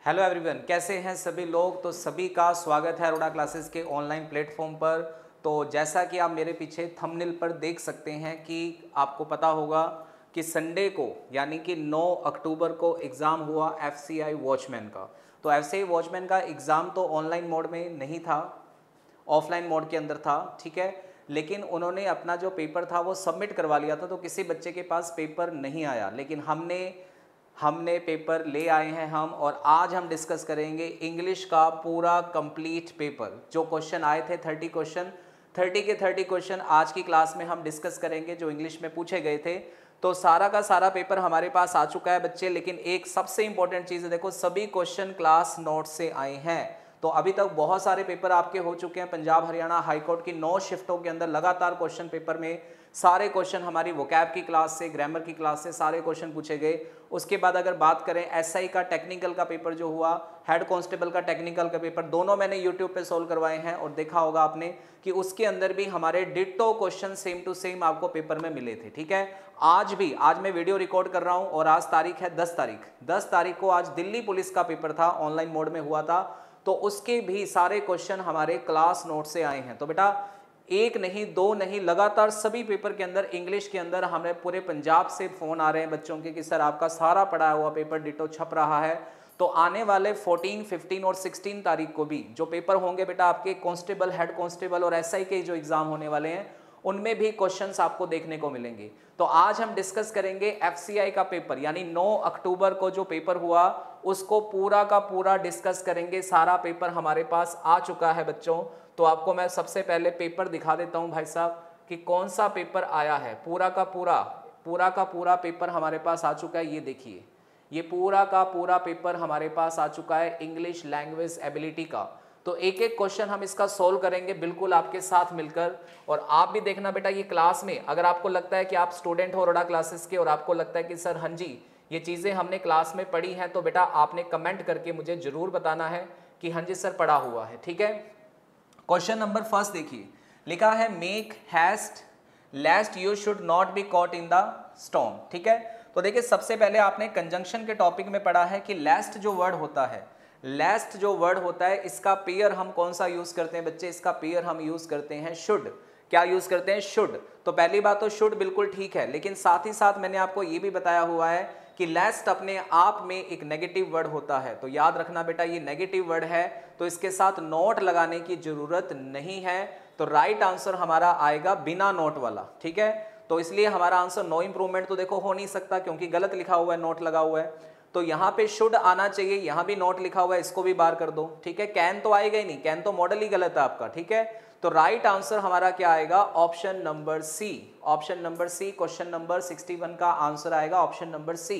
Hello everyone, कैसे हैं सभी लोग। तो सभी का स्वागत है अरोड़ा क्लासेस के ऑनलाइन प्लेटफॉर्म पर। तो जैसा कि आप मेरे पीछे थंबनेल पर देख सकते हैं कि आपको पता होगा कि संडे को यानी कि 9 अक्टूबर को एग्ज़ाम हुआ एफसीआई वॉचमैन का। तो एफसीआई वॉचमैन का एग्ज़ाम तो ऑनलाइन मोड में नहीं था, ऑफलाइन मोड के अंदर था, ठीक है। लेकिन उन्होंने अपना जो पेपर था वो सबमिट करवा लिया था, तो किसी बच्चे के पास पेपर नहीं आया। लेकिन हमने पेपर ले आए हैं हम, और आज हम डिस्कस करेंगे इंग्लिश का पूरा कंप्लीट पेपर। जो क्वेश्चन आए थे 30 क्वेश्चन, 30 के 30 क्वेश्चन आज की क्लास में हम डिस्कस करेंगे जो इंग्लिश में पूछे गए थे। तो सारा का सारा पेपर हमारे पास आ चुका है बच्चे। लेकिन एक सबसे इंपॉर्टेंट चीज़ है, देखो सभी क्वेश्चन क्लास नोट से आए हैं। तो अभी तक बहुत सारे पेपर आपके हो चुके हैं। पंजाब हरियाणा हाई कोर्ट की 9 शिफ्टों के अंदर लगातार क्वेश्चन पेपर में सारे क्वेश्चन हमारी वोकैब की क्लास से, ग्रामर की क्लास से सारे क्वेश्चन पूछे गए। उसके बाद अगर बात करें एसआई का टेक्निकल का पेपर जो हुआ, हेड कांस्टेबल का टेक्निकल का पेपर, दोनों मैंने यूट्यूब पे सोल्व करवाए हैं और देखा होगा आपने कि उसके अंदर भी हमारे ditto question same to same आपको पेपर में मिले थे, ठीक है। आज मैं वीडियो रिकॉर्ड कर रहा हूं और आज तारीख है 10 तारीख को आज दिल्ली पुलिस का पेपर था, ऑनलाइन मोड में हुआ था। तो उसके भी सारे क्वेश्चन हमारे क्लास नोट से आए हैं। तो बेटा एक नहीं दो नहीं, लगातार सभी पेपर के अंदर इंग्लिश के अंदर हमें पूरे पंजाब से फोन आ रहे हैं बच्चों के कि सर आपका सारा पढ़ा हुआ पेपर डिटो छप रहा है। तो आने वाले 14, 15 और 16 तारीख को भी जो पेपर होंगे बेटा आपके कांस्टेबल, हेड कांस्टेबल और एसआई के जो एग्जाम होने वाले हैं, उनमें भी क्वेश्चंस आपको देखने को मिलेंगे। तो आज हम डिस्कस करेंगे एफसीआई का पेपर, यानी 9 अक्टूबर को जो पेपर हुआ उसको पूरा का पूरा डिस्कस करेंगे। सारा पेपर हमारे पास आ चुका है बच्चों। तो आपको मैं सबसे पहले पेपर दिखा देता हूं भाई साहब कि कौन सा पेपर आया है। पूरा का पूरा पेपर हमारे पास आ चुका है। ये देखिए, ये पूरा का पूरा पेपर हमारे पास आ चुका है इंग्लिश लैंग्वेज एबिलिटी का। तो एक एक क्वेश्चन हम इसका सोल्व करेंगे बिल्कुल आपके साथ मिलकर। और आप भी देखना बेटा, ये क्लास में अगर आपको लगता है कि आप स्टूडेंट हो अरोड़ा क्लासेस के और आपको लगता है कि सर हाँ जी ये चीज़ें हमने क्लास में पढ़ी हैं, तो बेटा आपने कमेंट करके मुझे जरूर बताना है कि हाँ जी सर पढ़ा हुआ है, ठीक है। क्वेश्चन नंबर फर्स्ट देखिए, लिखा है make heist लेस्ट you should not be caught in the storm, ठीक है। तो देखिए सबसे पहले आपने कंजंक्शन के टॉपिक में पढ़ा है कि लेस्ट जो वर्ड होता है, लेस्ट जो वर्ड होता है इसका पेयर हम कौन सा यूज करते हैं बच्चे, इसका पेयर हम यूज करते हैं शुड। क्या यूज करते हैं? शुड। तो पहली बात तो शुड बिल्कुल ठीक है, लेकिन साथ ही साथ मैंने आपको ये भी बताया हुआ है कि लेस्ट अपने आप में एक नेगेटिव वर्ड होता है। तो याद रखना बेटा ये नेगेटिव वर्ड है, तो इसके साथ नोट लगाने की जरूरत नहीं है। तो राइट आंसर हमारा आएगा बिना नोट वाला, ठीक है। तो इसलिए हमारा आंसर नो इंप्रूवमेंट तो देखो हो नहीं सकता क्योंकि गलत लिखा हुआ है, नोट लगा हुआ है। तो यहाँ पे शुड आना चाहिए, यहाँ भी नोट लिखा हुआ है, इसको भी बार कर दो, ठीक है। कैन तो आएगा ही नहीं, कैन तो मॉडल ही गलत है आपका, ठीक है। तो राइट आंसर हमारा क्या आएगा? Option number C. Option number C, question number 61 का आंसर आएगा ऑप्शन नंबर सी,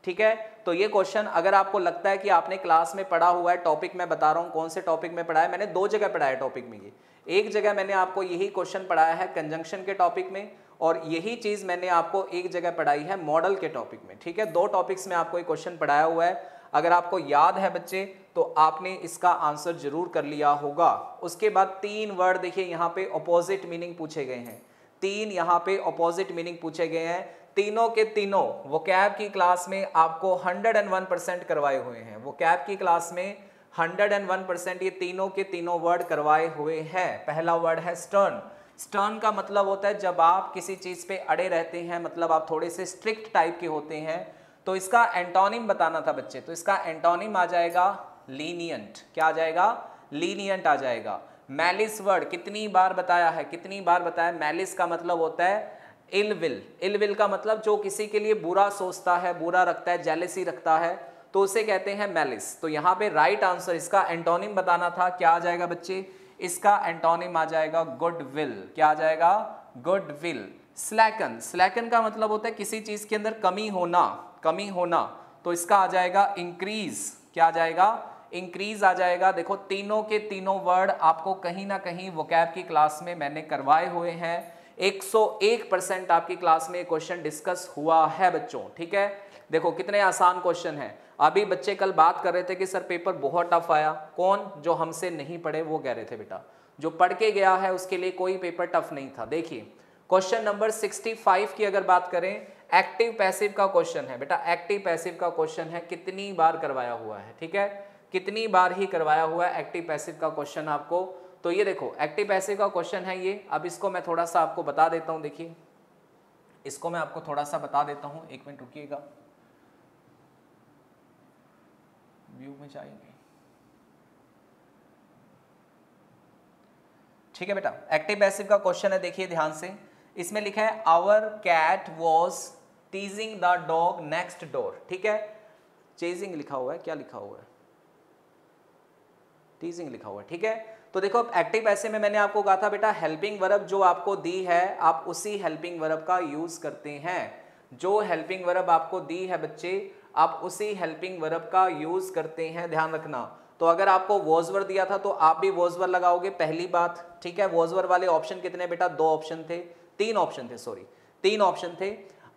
ठीक है। तो ये क्वेश्चन अगर आपको लगता है कि आपने क्लास में पढ़ा हुआ है, टॉपिक मैं बता रहा हूँ कौन से टॉपिक में पढ़ा है, मैंने 2 जगह पढ़ा है टॉपिक में। ये एक जगह मैंने आपको यही क्वेश्चन पढ़ाया है कंजंक्शन के टॉपिक में, और यही चीज मैंने आपको एक जगह पढ़ाई है मॉडल के टॉपिक में, ठीक है। 2 टॉपिक्स में आपको ये क्वेश्चन पढ़ाया हुआ है। अगर आपको याद है बच्चे तो आपने इसका आंसर जरूर कर लिया होगा। उसके बाद 3 वर्ड देखिए यहाँ पे अपोजिट मीनिंग पूछे गए हैं, 3 यहाँ पे अपोजिट मीनिंग पूछे गए हैं। तीनों के तीनों वोकैब की क्लास में आपको 101% करवाए हुए हैं। वोकैब की क्लास में 101% ये तीनों के तीनों वर्ड करवाए हुए हैं। पहला वर्ड है स्टर्न। स्टर्न का मतलब होता है जब आप किसी चीज पे अड़े रहते हैं, मतलब आप थोड़े से स्ट्रिक्ट टाइप के होते हैं। तो इसका एंटोनिम बताना था बच्चे, तो इसका एंटोनिम आ जाएगा लीनियंट। क्या आ जाएगा? लीनियंट आ जाएगा। मैलिस वर्ड कितनी बार बताया है, कितनी बार बताया? मैलिस का मतलब होता है इल विल। इल विल का मतलब जो किसी के लिए बुरा सोचता है, बुरा रखता है, जेलेसी रखता है, तो उसे कहते हैं मैलिस। तो यहाँ पे राइट आंसर, इसका एंटोनिम बताना था, क्या आ जाएगा बच्चे? इसका एंटोनिम आ जाएगा गुड विल। क्या आ जाएगा? Good will. स्लैकन, स्लैकन का मतलब होता है किसी चीज के अंदर कमी होना, कमी होना, तो इसका आ जाएगा इंक्रीज। क्या आ जाएगा? इंक्रीज आ जाएगा। देखो तीनों के तीनों वर्ड आपको कहीं ना कहीं वोकैब की क्लास में मैंने करवाए हुए हैं। 101% आपकी क्लास में क्वेश्चन डिस्कस हुआ है बच्चों, ठीक है। देखो कितने आसान क्वेश्चन हैं। अभी बच्चे कल बात कर रहे थे कि सर पेपर बहुत टफ आया। कौन? जो हमसे नहीं पढ़े वो कह रहे थे बेटा, जो पढ़ के गया है उसके लिए कोई पेपर टफ नहीं था। देखिए क्वेश्चन नंबर 65 की अगर बात करें, एक्टिव पैसिव का क्वेश्चन है बेटा, एक्टिव पैसिव का क्वेश्चन है, कितनी बार करवाया हुआ है, ठीक है, कितनी बार ही करवाया हुआ है एक्टिव पैसिव का क्वेश्चन आपको। तो ये देखो एक्टिव पैसिव का क्वेश्चन है ये। अब इसको मैं थोड़ा सा आपको बता देता हूँ, देखिए इसको मैं आपको थोड़ा सा बता देता हूँ, एक मिनट रुकिएगा, व्यू में जाएंगे, ठीक है बेटा। एक्टिव पैसिव का क्वेश्चन है, देखिए ध्यान से, इसमें लिखा है our cat was teasing the dog next door, ठीक है, चेजिंग लिखा हुआ है, क्या लिखा हुआ है, टीजिंग लिखा हुआ है, ठीक है। तो देखो एक्टिव पैसिव में मैंने आपको कहा था बेटा हेल्पिंग वर्ब जो आपको दी है आप उसी हेल्पिंग वर्ब का यूज करते हैं, जो हेल्पिंग वर्ब आपको दी है बच्चे आप उसी हेल्पिंग वर्ब का यूज करते हैं, ध्यान रखना। तो अगर आपको वॉज वर्ब दिया था तो आप भी वॉज वर्ब लगाओगे, पहली बात, ठीक है। वॉज वर्ब वाले ऑप्शन कितने बेटा, 2 ऑप्शन थे, 3 ऑप्शन थे, सॉरी 3 ऑप्शन थे।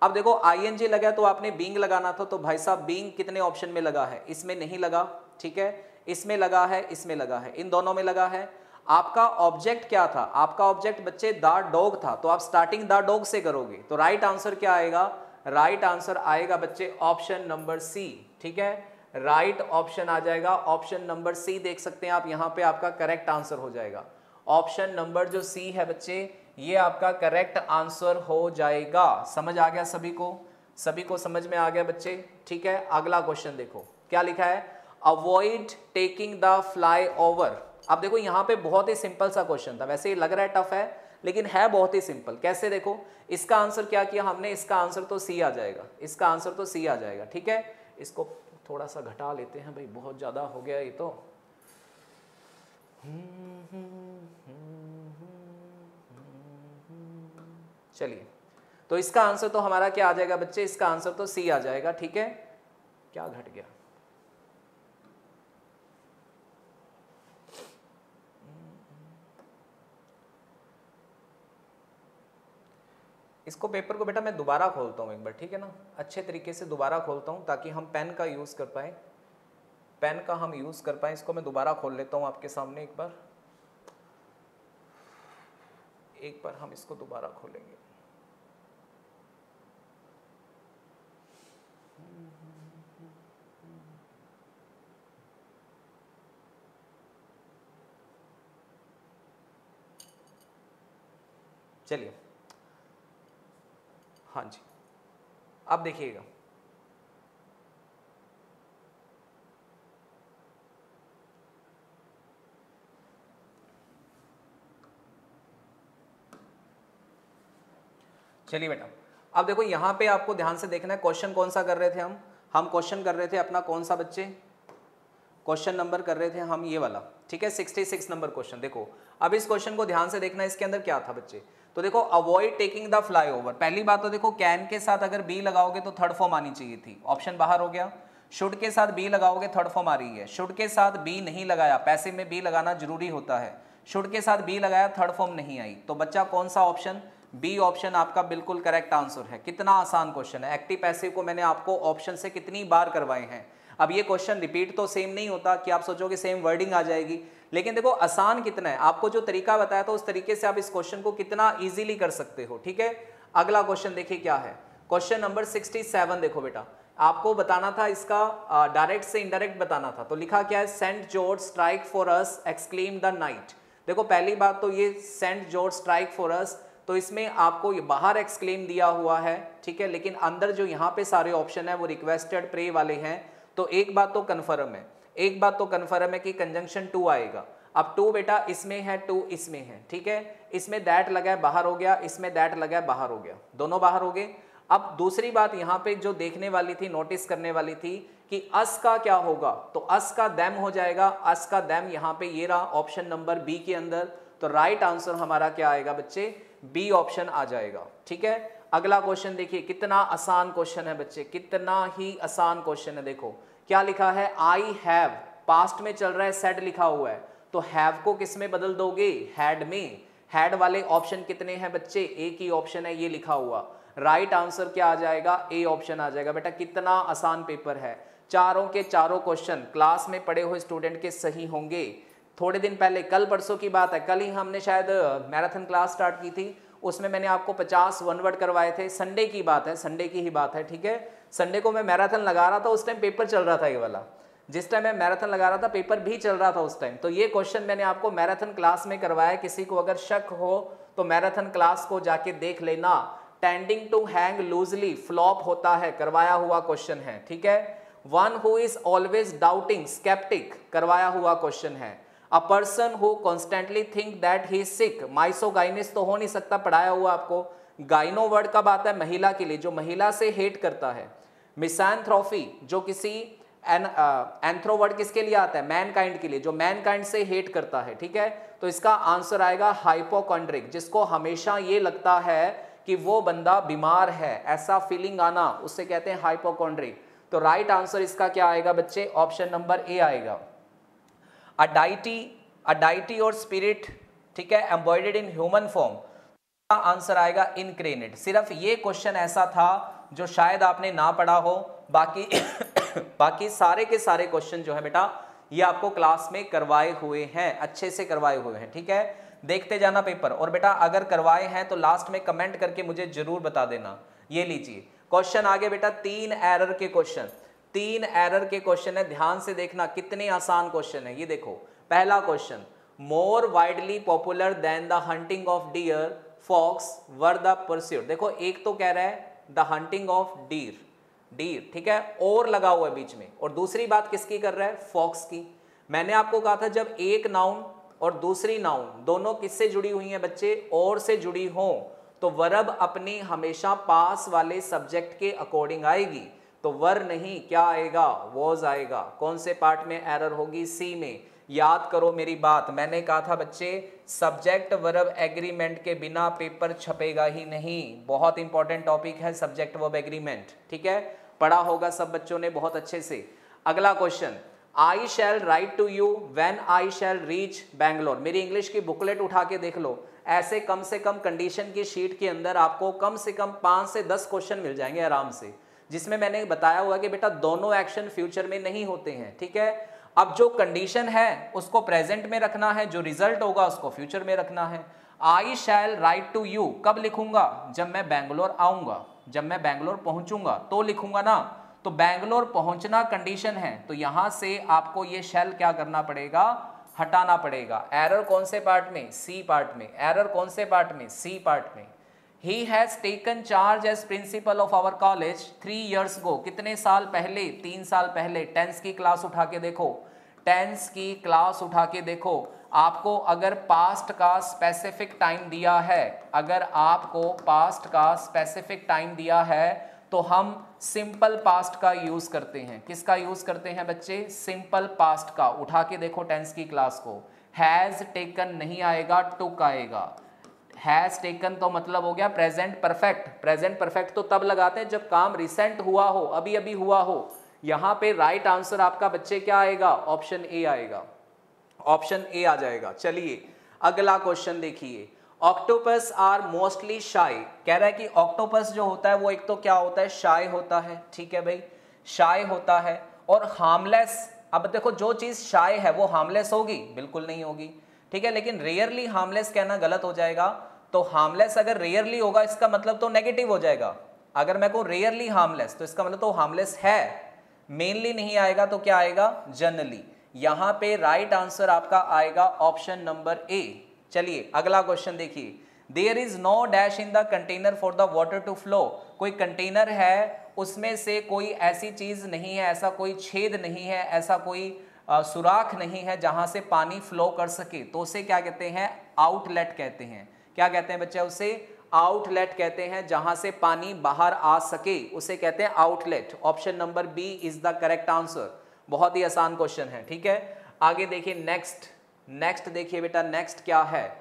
अब देखो आईएनजी लगा तो आपने बीइंग लगाना था, तो भाई साहब बीइंग कितने ऑप्शन में लगा है, इसमें नहीं लगा, ठीक है, इसमें लगा है, इसमें लगा है, इन दोनों में लगा है। आपका ऑब्जेक्ट क्या था, आपका ऑब्जेक्ट बच्चे द डॉग था, तो आप स्टार्टिंग द डॉग से करोगे, तो राइट आंसर क्या आएगा, राइट आंसर आएगा बच्चे ऑप्शन नंबर सी, ठीक है, राइट ऑप्शन आ जाएगा, ऑप्शन नंबर सी देख सकते हैं आप, यहां पे आपका करेक्ट आंसर हो जाएगा, ऑप्शन नंबर जो सी है बच्चे ये आपका करेक्ट आंसर हो जाएगा। समझ आ गया सभी को समझ में आ गया बच्चे, ठीक है। अगला क्वेश्चन देखो क्या लिखा है, avoid taking the fly over. अब देखो यहाँ पे बहुत ही सिंपल सा क्वेश्चन था, वैसे ये लग रहा है टफ है लेकिन है बहुत ही सिंपल। कैसे, देखो इसका आंसर क्या किया हमने, इसका आंसर तो सी आ जाएगा, इसका आंसर तो सी आ जाएगा, ठीक है। इसको थोड़ा सा घटा लेते हैं भाई, बहुत ज्यादा हो गया ये तो। चलिए, तो इसका आंसर तो हमारा क्या आ जाएगा बच्चे, इसका आंसर तो सी आ जाएगा, ठीक है। क्या घट गया, इसको पेपर को बेटा मैं दोबारा खोलता हूँ एक बार, ठीक है ना, अच्छे तरीके से दोबारा खोलता हूँ ताकि हम पेन का यूज़ कर पाए, पेन का हम यूज़ कर पाए। इसको मैं दोबारा खोल लेता हूँ आपके सामने एक बार हम इसको दोबारा खोलेंगे। चलिए, हाँ जी, अब देखिएगा, चलिए बेटा, अब देखो यहाँ पे आपको ध्यान से देखना है क्वेश्चन कौन सा कर रहे थे हम क्वेश्चन कर रहे थे अपना कौन सा बच्चे, क्वेश्चन नंबर कर रहे थे हम ये वाला, ठीक है, 66 नंबर क्वेश्चन। देखो अब इस क्वेश्चन को ध्यान से देखना, इसके अंदर क्या था बच्चे, तो देखो avoid taking the fly over. पहली बात तो देखो कैन के साथ अगर बी लगाओगे तो थर्ड फॉर्म आनी चाहिए थी, ऑप्शन बाहर हो गया। शुड के साथ बी लगाओगे थर्ड फॉर्म आ रही है, शुड के साथ बी नहीं लगाया, पैसिव में बी लगाना जरूरी होता है, शुड के साथ बी लगाया थर्ड फॉर्म नहीं आई, तो बच्चा कौन सा ऑप्शन, बी ऑप्शन आपका बिल्कुल करेक्ट आंसर है। कितना आसान क्वेश्चन है, एक्टिव पैसिव को मैंने आपको ऑप्शन से कितनी बार करवाए हैं। अब ये क्वेश्चन रिपीट तो सेम नहीं होता कि आप सोचोगे सेम वर्डिंग आ जाएगी, लेकिन देखो आसान कितना है, आपको जो तरीका बताया था उस तरीके से आप इस क्वेश्चन को कितना इजीली कर सकते हो, ठीक है। अगला क्वेश्चन देखिए क्या है, क्वेश्चन नंबर 67। देखो बेटा आपको बताना था इसका डायरेक्ट से इनडायरेक्ट बताना था, तो लिखा क्या है, Saint George strike for us exclaim the knight. देखो पहली बात तो ये Saint George strike for us, तो इसमें आपको ये बाहर एक्सक्लेम दिया हुआ है, ठीक है, लेकिन अंदर जो यहाँ पे सारे ऑप्शन है वो रिक्वेस्टेड प्रे वाले हैं। तो एक बात तो कन्फर्म है, एक बात तो कन्फर्म है कि कंजंक्शन टू आएगा। अब टू बेटा इसमें है, टू इसमें है, ठीक है, इसमें दैट लगा है बाहर हो गया, इसमें दैट लगा है बाहर हो गया, दोनों बाहर हो गए। अब दूसरी बात यहाँ पे जो देखने वाली थी, नोटिस करने वाली थी कि अस का क्या होगा, तो अस का दैम हो जाएगा, अस का दैम यहाँ पे ये रहा ऑप्शन नंबर बी के अंदर, तो राइट आंसर हमारा क्या आएगा बच्चे, बी ऑप्शन आ जाएगा, ठीक है। अगला क्वेश्चन देखिए, कितना आसान क्वेश्चन है बच्चे, कितना ही आसान क्वेश्चन है। देखो क्या लिखा है, आई हैव, पास्ट में चल रहा है, सेड लिखा हुआ है, तो हैव को किस में बदल दोगे, हैड में। हैड वाले ऑप्शन कितने हैं बच्चे, एक ही ऑप्शन है ये लिखा हुआ, राइट आंसर क्या आ जाएगा, ए ऑप्शन आ जाएगा। बेटा कितना आसान पेपर है, चारों के चारों क्वेश्चन क्लास में पढ़े हुए स्टूडेंट के सही होंगे। थोड़े दिन पहले, कल परसों की बात है, कल ही हमने शायद मैराथन क्लास स्टार्ट की थी, उसमें मैंने आपको 50 वन वर्ड करवाए थे। संडे की बात है, संडे की ही बात है, ठीक है। संडे को मैं मैराथन लगा रहा था, उस टाइम पेपर चल रहा था ये वाला। जिस टाइम मैं मैराथन लगा रहा था पेपर भी चल रहा था उस टाइम। तो ये क्वेश्चन मैंने आपको मैराथन क्लास में करवाया। किसी को अगर शक हो तो मैराथन क्लास को जाके देख लेना। Tending to hang loosely, flop होता है, करवाया हुआ क्वेश्चन है, ठीक है। One who is always doubting, sceptic, करवाया हुआ क्वेश्चन है। A person who constantly think that he is sick, misogynist तो हो नहीं सकता, पढ़ाया हुआ आपको। गाइनो वर्ड कब आता है? महिला के लिए, जो महिला से हेट करता है। मिसैंथ्रोफी, जो किसी एंथ्रो वर्ड किसके लिए आता है? मैनकाइंड के लिए, जो मैनकाइंड से हेट करता है, ठीक है। तो इसका आंसर आएगा हाइपोकॉन्ड्रिक, जिसको हमेशा ये लगता है कि वो बंदा बीमार है, ऐसा फीलिंग आना, उससे कहते हैं हाइपोकॉन्ड्रिक। तो राइट आंसर इसका क्या आएगा बच्चे? ऑप्शन नंबर ए आएगा। अ डाइटी और स्पिरिट, ठीक है, एम्बॉयडेड इन ह्यूमन फॉर्म, का आंसर आएगा इनक्रेनेट। सिर्फ ये क्वेश्चन ऐसा था जो शायद आपने ना पढ़ा हो, बाकी बाकी सारे के सारे क्वेश्चन जो है बेटा ये आपको क्लास में करवाए हुए हैं, अच्छे से करवाए हुए हैं, ठीक है। देखते जाना पेपर। और बेटा अगर करवाए हैं तो लास्ट में कमेंट करके मुझे जरूर बता देना। ये लीजिए क्वेश्चन आगे बेटा, 3 एरर के क्वेश्चन, 3 एरर के क्वेश्चन है, ध्यान से देखना कितने आसान क्वेश्चन है। ये देखो पहला question, more widely popular than the hunting of deer fox were the pursuit. देखो एक तो कह रहा है the hunting of deer, deer, ठीक है, और लगा हुआ है बीच में, और दूसरी बात किसकी कर रहा है? फॉक्स की। मैंने आपको कहा था जब एक नाउन और दूसरी नाउन दोनों किससे जुड़ी हुई हैं बच्चे? और से जुड़ी हो, तो वर्ब अपनी हमेशा पास वाले सब्जेक्ट के अकॉर्डिंग आएगी। तो वर नहीं, क्या आएगा? वॉज आएगा। कौन से पार्ट में एरर होगी? सी में। याद करो मेरी बात, मैंने कहा था बच्चे सब्जेक्ट वर्ब एग्रीमेंट के बिना पेपर छपेगा ही नहीं। बहुत इंपॉर्टेंट टॉपिक है सब्जेक्ट वर्ब एग्रीमेंट, ठीक है, पढ़ा होगा सब बच्चों ने बहुत अच्छे से। अगला question, I shall write to you when I shall reach Bangalore. मेरी इंग्लिश की बुकलेट उठा के देख लो, ऐसे कम से कम कंडीशन की शीट के अंदर आपको कम से कम 5 से 10 क्वेश्चन मिल जाएंगे आराम से, जिसमें मैंने बताया हुआ कि बेटा दोनों एक्शन फ्यूचर में नहीं होते हैं, ठीक है। अब जो कंडीशन है उसको प्रेजेंट में रखना है, जो रिजल्ट होगा उसको फ्यूचर में रखना है। आई शैल राइट टू यू कब लिखूंगा? जब मैं बैंगलोर आऊंगा, जब मैं बैंगलोर पहुंचूंगा तो लिखूंगा ना। तो बैंगलोर पहुंचना कंडीशन है, तो यहां से आपको ये शैल क्या करना पड़ेगा? हटाना पड़ेगा। एरर कौन से पार्ट में? सी पार्ट में। एरर कौन से पार्ट में? सी पार्ट में। He has taken charge as principal of our college 3 years ago. कितने साल पहले? 3 साल पहले। टेंस की क्लास उठा के देखो, टेंस की क्लास उठा के देखो। आपको अगर पास्ट का स्पेसिफिक टाइम दिया है, अगर आपको पास्ट का स्पेसिफिक टाइम दिया है तो हम सिंपल पास्ट का यूज करते हैं। किसका यूज करते हैं बच्चे? सिंपल पास्ट का। उठा के देखो टेंस की क्लास को। हैज टेकन नहीं आएगा, टुक आएगा। हैज टेकन तो मतलब हो गया प्रेजेंट परफेक्ट। प्रेजेंट परफेक्ट तो तब लगाते हैं जब काम रिसेंट हुआ हो, अभी अभी हुआ हो। यहां पे राइट आंसर आपका बच्चे क्या आएगा? ऑप्शन ए आएगा, ऑप्शन ए आ जाएगा। चलिए अगला क्वेश्चन देखिए, ऑक्टोपस आर मोस्टली शाई। कह रहा है कि ऑक्टोपस जो होता है वो एक तो क्या होता है? शाय होता है, ठीक है भाई, शाय होता है। और हार्मलेस, अब देखो जो चीज शाय है वो हार्मलेस होगी? बिल्कुल नहीं होगी, ठीक है। लेकिन रेयरली हार्मलेस कहना गलत हो जाएगा। तो हार्मलेस अगर रेयरली होगा इसका मतलब तो नेगेटिव हो जाएगा। अगर मैं कहूं रेयरली हार्मलेस तो इसका मतलब तो हार्मलेस है। मेनली नहीं आएगा तो क्या आएगा? जनरली। यहां पे राइट आंसर आपका आएगा ऑप्शन नंबर ए। चलिए अगला क्वेश्चन देखिए, there is no dash in the container for the water to flow. कोई कंटेनर है, उसमें से कोई ऐसी चीज नहीं है, ऐसा कोई छेद नहीं है, ऐसा कोई सुराख नहीं है जहां से पानी फ्लो कर सके, तो उसे क्या कहते हैं? आउटलेट कहते हैं। क्या कहते हैं बच्चे? उसे आउटलेट कहते हैं। जहां से पानी बाहर आ सके उसे कहते हैं outlet. Option number B is the correct answer. बहुत ही आसान क्वेश्चन है, ठीक है। आगे देखिए नेक्स्ट, नेक्स्ट देखिए बेटा, नेक्स्ट क्या है?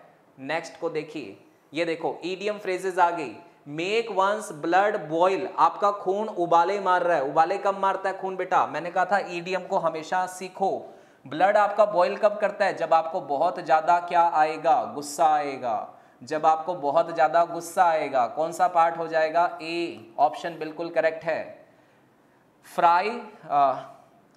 नेक्स्ट को देखिए, ये देखो ईडियम फ्रेजेस आ गई। मेक वंस ब्लड बॉइल, आपका खून उबाले मार रहा है। उबाले कब मारता है खून बेटा? मैंने कहा था ईडियम को हमेशा सीखो। ब्लड आपका बॉइल कब करता है? जब आपको बहुत ज्यादा क्या आएगा? गुस्सा आएगा। जब आपको बहुत ज्यादा गुस्सा आएगा। कौन सा पार्ट हो जाएगा? ए, ऑप्शन बिल्कुल करेक्ट है। Fry,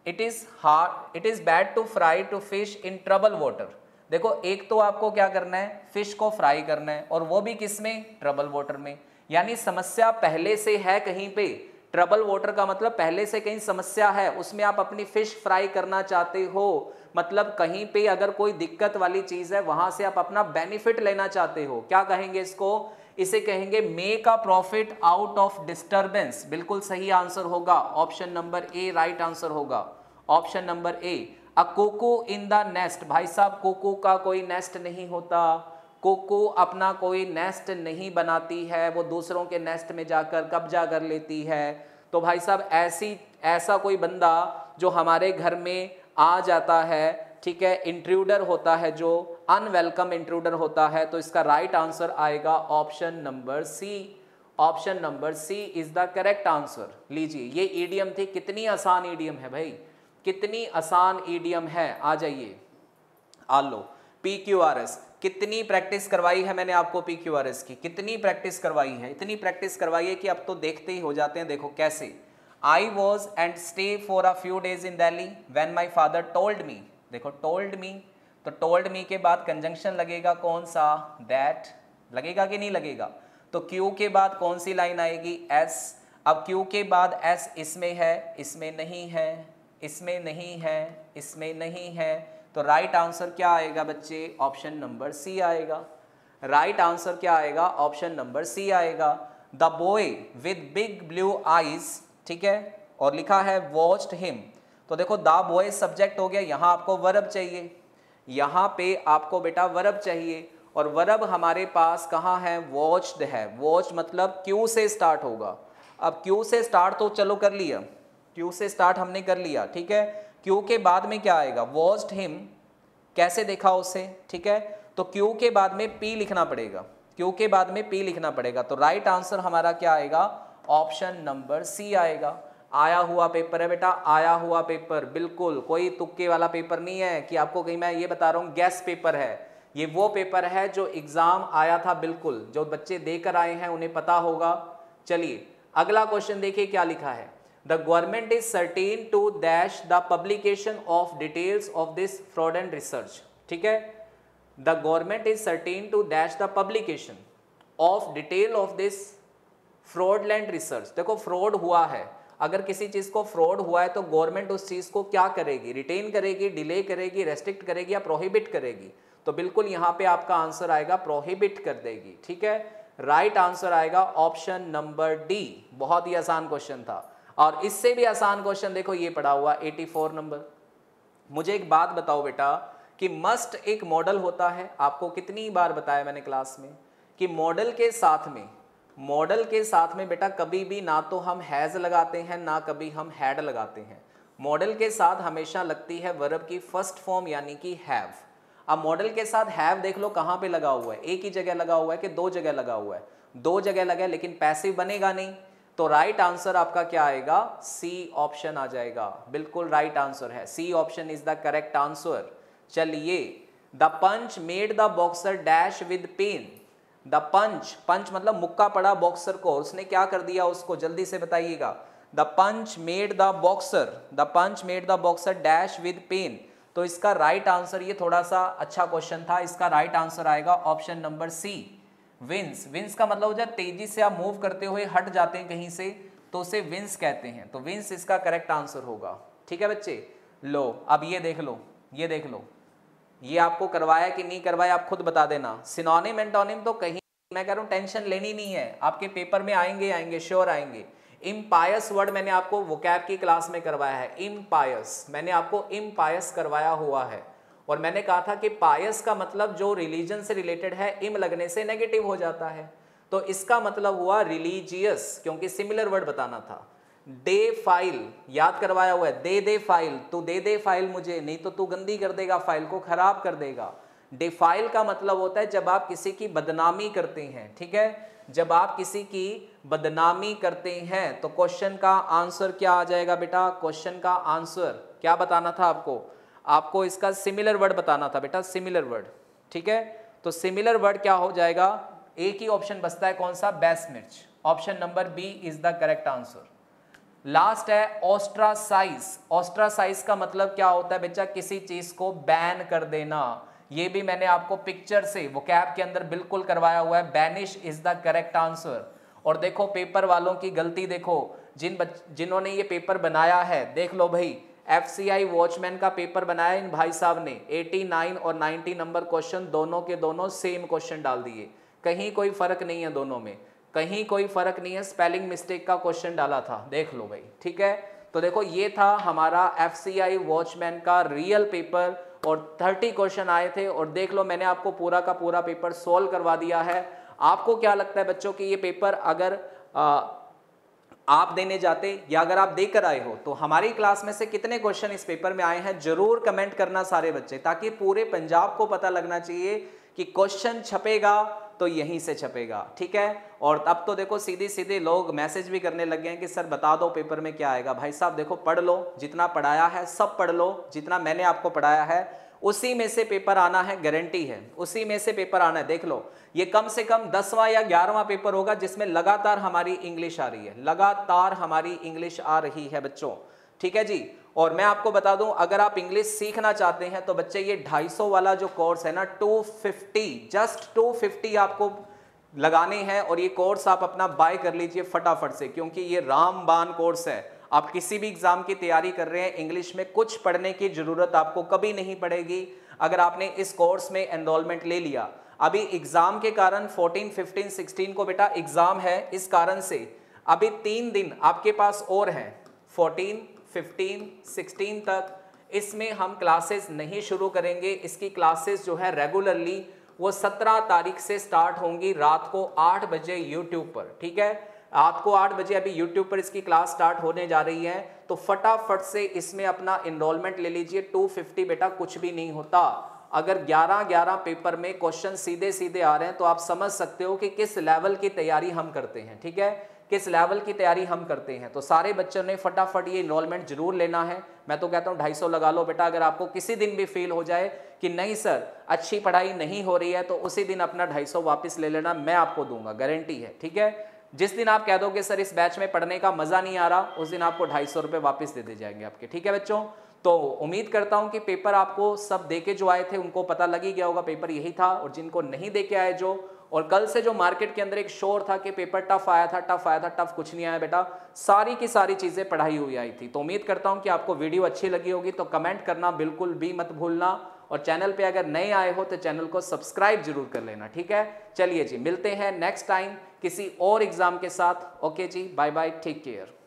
it is bad to fry to fish in trouble water. देखो एक तो आपको क्या करना है, फिश को फ्राई करना है, और वो भी किस में, ट्रबल वाटर में। यानी समस्या पहले से है कहीं पे, ट्रबल वाटर का मतलब पहले से कहीं समस्या है, उसमें आप अपनी फिश फ्राई करना चाहते हो, मतलब कहीं पे अगर कोई दिक्कत वाली चीज है वहां से आप अपना बेनिफिट लेना चाहते हो। क्या कहेंगे इसको, इसे कहेंगे make a profit out of disturbance. बिल्कुल सही आंसर होगा option number a, right answer होगा option number a. A cuckoo in the nest, भाई साहब कोको का कोई नेस्ट नहीं होता, कोको अपना कोई नेस्ट नहीं बनाती है, वो दूसरों के नेस्ट में जाकर कब्जा कर लेती है। तो भाई साहब ऐसा कोई बंदा जो हमारे घर में आ जाता है, ठीक है, इंट्रूडर होता है, जो अनवेलकम इंट्रूडर होता है, तो इसका राइट आंसर आएगा option number C. Option number C is the correct answer. लीजिए ये ईडियम थी, कितनी आसान ईडियम है भाई, कितनी आसान ईडियम है। आ जाइए, आ लो PQRS, कितनी प्रैक्टिस करवाई है मैंने आपको PQRS की, कितनी प्रैक्टिस करवाई है, इतनी प्रैक्टिस करवाई है कि अब तो देखते ही हो जाते हैं। देखो कैसे, I was and stay for a few days in Delhi when my father told me। देखो told me, तो told me के बाद कंजंक्शन लगेगा कौन सा, that लगेगा कि नहीं लगेगा। तो Q के बाद कौन सी लाइन आएगी, S। अब Q के बाद S इसमें है, इसमें नहीं है, इसमें नहीं है, इसमें नहीं है, तो राइट आंसर क्या आएगा बच्चे, ऑप्शन नंबर सी आएगा। राइट आंसर क्या आएगा, ऑप्शन नंबर सी आएगा। The boy with big blue eyes, ठीक है, और लिखा है वॉच्ड हिम। तो देखो द बॉय सब्जेक्ट हो गया, यहाँ आपको वर्ब चाहिए, यहाँ पे आपको बेटा वर्ब चाहिए, और वर्ब हमारे पास कहाँ है, वॉच्ड है। वॉच मतलब क्यू से स्टार्ट होगा। अब क्यू से स्टार्ट तो चलो कर लिया, क्यू से स्टार्ट हमने कर लिया, ठीक है। क्यू के बाद में क्या आएगा, वॉच्ड हिम, कैसे देखा उसे, ठीक है। तो क्यू के बाद में पी लिखना पड़ेगा, क्यू के बाद में पी लिखना पड़ेगा। तो राइट आंसर हमारा क्या आएगा, ऑप्शन नंबर सी आएगा। आया हुआ पेपर है बेटा, आया हुआ पेपर, बिल्कुल कोई तुक्के वाला पेपर नहीं है कि आपको कहीं मैं ये बता रहा हूँ गैस पेपर है। ये वो पेपर है जो एग्जाम आया था, बिल्कुल जो बच्चे देकर आए हैं उन्हें पता होगा। चलिए अगला क्वेश्चन देखिए क्या लिखा है। The government is certain to dash the publication of details of this fraudulent research, ठीक है। The government is certain to dash the publication of detail of this fraudulent research। देखो फ्रॉड हुआ है, अगर किसी चीज को फ्रॉड हुआ है तो गवर्नमेंट उस चीज को क्या करेगी, रिटेन करेगी, डिले करेगी, रेस्ट्रिक्ट करेगी या प्रोहिबिट करेगी। तो बिल्कुल यहाँ पे आपका आंसर आएगा प्रोहिबिट कर देगी, ठीक है। राइट आंसर आएगा ऑप्शन नंबर डी। बहुत ही आसान क्वेश्चन था। और इससे भी आसान क्वेश्चन देखो ये पड़ा हुआ 84 नंबर। मुझे एक बात बताओ बेटा कि मस्ट एक मॉडल होता है, आपको कितनी बार बताया मैंने क्लास में कि मॉडल के साथ में बेटा कभी भी ना तो हम हैज लगाते हैं ना कभी हम हैड लगाते हैं। मॉडल के साथ हमेशा लगती है वर्ब की फर्स्ट फॉर्म यानी कि हैव। अब मॉडल के साथ हैव देख लो कहाँ पे लगा हुआ है, एक ही जगह लगा हुआ है कि दो जगह लगा हुआ है, दो जगह लगा है, लेकिन पैसिव बनेगा नहीं। तो राइट आंसर आपका क्या आएगा, सी ऑप्शन आ जाएगा। बिल्कुल राइट आंसर है, C option is the correct answer. चलिए, the punch made the boxer dash with pain. The punch, punch मतलब मुक्का पड़ा बॉक्सर को, उसने क्या कर दिया उसको, जल्दी से बताइएगा। The punch made the boxer dash with pain. तो इसका राइट आंसर, ये थोड़ा सा अच्छा क्वेश्चन था, इसका राइट आंसर आएगा option number C, wins. Wins का मतलब जब तेजी से आप मूव करते हुए हट जाते हैं कहीं से तो उसे विंस कहते हैं। तो विंस इसका करेक्ट आंसर होगा, ठीक है बच्चे। लो अब ये देख लो, ये आपको करवाया कि नहीं करवाया आप खुद बता देना। सिनोनिम एंटोनिम तो कहीं मैं कह रहा हूँ टेंशन लेनी नहीं है, आपके पेपर में आएंगे श्योर आएंगे। इम्पायस वर्ड मैंने आपको वोकैब की क्लास में करवाया है, इम्पायस मैंने आपको इम्पायस करवाया हुआ है। और मैंने कहा था कि पायस का मतलब जो रिलीजन से रिलेटेड है, इम लगने से नेगेटिव हो जाता है, तो इसका मतलब हुआ रिलीजियस, क्योंकि सिमिलर वर्ड बताना था। डे फाइल याद करवाया हुआ है, दे फाइल, तू दे फाइल मुझे, नहीं तो तू गंदी कर देगा, फाइल को खराब कर देगा। डिफाइल का मतलब होता है जब आप किसी की बदनामी करते हैं, ठीक है, जब आप किसी की बदनामी करते हैं। तो क्वेश्चन का आंसर क्या आ जाएगा बेटा, क्वेश्चन का आंसर क्या बताना था आपको इसका सिमिलर वर्ड बताना था बेटा, सिमिलर वर्ड, ठीक है। तो सिमिलर वर्ड क्या हो जाएगा, एक ही ऑप्शन बचता है, कौन सा, besmirch. Option number B is the correct answer. Last है ऑस्ट्रासाइज। ऑस्ट्रासाइज का मतलब क्या होता है बच्चा, किसी चीज को बैन कर देना, ये भी मैंने आपको पिक्चर से वोकैब के अंदर बिल्कुल करवाया हुआ है। Banish is the correct answer. और देखो पेपर वालों की गलती देखो, जिन्होंने ये पेपर बनाया है, देख लो भाई, FCI वॉचमैन का पेपर बनाया इन भाई साहब ने, 89 और 90 नंबर क्वेश्चन दोनों के दोनों सेम क्वेश्चन डाल दिए, कहीं कोई फर्क नहीं है दोनों में, कहीं कोई फर्क नहीं है, स्पेलिंग मिस्टेक का क्वेश्चन डाला था, देख लो भाई, ठीक है। तो देखो ये था हमारा FCI वॉचमैन का रियल पेपर और 30 क्वेश्चन आए थे। और देख लो मैंने आपको पूरा का पूरा पेपर सोल्व करवा दिया है। आपको क्या लगता है बच्चों कि ये पेपर अगर आप देने जाते या अगर आप देकर आए हो तो हमारी क्लास में से कितने क्वेश्चन इस पेपर में आए हैं, जरूर कमेंट करना सारे बच्चे, ताकि पूरे पंजाब को पता लगना चाहिए कि क्वेश्चन छपेगा तो यहीं से छपेगा, ठीक है। और अब तो देखो सीधे सीधे लोग मैसेज भी करने लग गए हैं कि सर बता दो पेपर में क्या आएगा। भाई साहब देखो, पढ़ लो, जितना पढ़ाया है सब पढ़ लो, जितना मैंने आपको पढ़ाया है उसी में से पेपर आना है, गारंटी है, उसी में से पेपर आना है। देख लो ये कम से कम 10वां या 11वां पेपर होगा जिसमें लगातार हमारी इंग्लिश आ रही है, लगातार हमारी इंग्लिश आ रही है बच्चों, ठीक है जी। और मैं आपको बता दूं, अगर आप इंग्लिश सीखना चाहते हैं तो बच्चे ये 250 वाला जो कोर्स है ना, 250, जस्ट 250 आपको लगाने हैं और ये कोर्स आप अपना बाय कर लीजिए फटाफट से, क्योंकि ये रामबाण कोर्स है। आप किसी भी एग्जाम की तैयारी कर रहे हैं, इंग्लिश में कुछ पढ़ने की जरूरत आपको कभी नहीं पड़ेगी अगर आपने इस कोर्स में एनरोलमेंट ले लिया। अभी एग्जाम के कारण 14, 15, 16 को बेटा एग्जाम है, इस कारण से अभी 3 दिन आपके पास और हैं, 14, 15, 16 तक। इसमें हम क्लासेस नहीं शुरू करेंगे। इसकी क्लासेस जो है रेगुलरली वो 17 तारीख से स्टार्ट होंगी रात को 8 बजे यूट्यूब पर, ठीक है। रात को 8 बजे अभी यूट्यूब पर इसकी क्लास स्टार्ट होने जा रही है, तो फटाफट से इसमें अपना इनरोलमेंट ले लीजिए। 250 बेटा कुछ भी नहीं होता। अगर 11-11 पेपर में क्वेश्चन सीधे सीधे आ रहे हैं तो आप समझ सकते हो कि किस लेवल की तैयारी हम करते हैं, ठीक है, किस लेवल की तैयारी हम करते हैं। तो सारे बच्चों ने फटाफट ये इनरोलमेंट जरूर लेना है। मैं तो कहता हूँ 250 लगा लो बेटा। अगर आपको किसी दिन भी फील हो जाए कि नहीं सर अच्छी पढ़ाई नहीं हो रही है, तो उसी दिन अपना 250 वापस ले लेना, मैं आपको दूंगा, गारंटी है, ठीक है। जिस दिन आप कह दोगे सर इस बैच में पढ़ने का मजा नहीं आ रहा, उस दिन आपको 250 रुपये वापस दे जाएंगे आपके, ठीक है बच्चों। तो उम्मीद करता हूं कि पेपर आपको सब देके जो आए थे उनको पता लग ही गया होगा पेपर यही था, और जिनको नहीं देके आए जो, और कल से जो मार्केट के अंदर एक शोर था कि पेपर टफ आया था, टफ आया था, टफ कुछ नहीं आया बेटा, सारी की सारी चीजें पढ़ाई हुई आई थी। तो उम्मीद करता हूं कि आपको वीडियो अच्छी लगी होगी, तो कमेंट करना बिल्कुल भी मत भूलना, और चैनल पे अगर नए आए हो तो चैनल को सब्सक्राइब जरूर कर लेना, ठीक है। चलिए जी, मिलते हैं नेक्स्ट टाइम किसी और एग्जाम के साथ। ओके जी, बाय बाय, टेक केयर।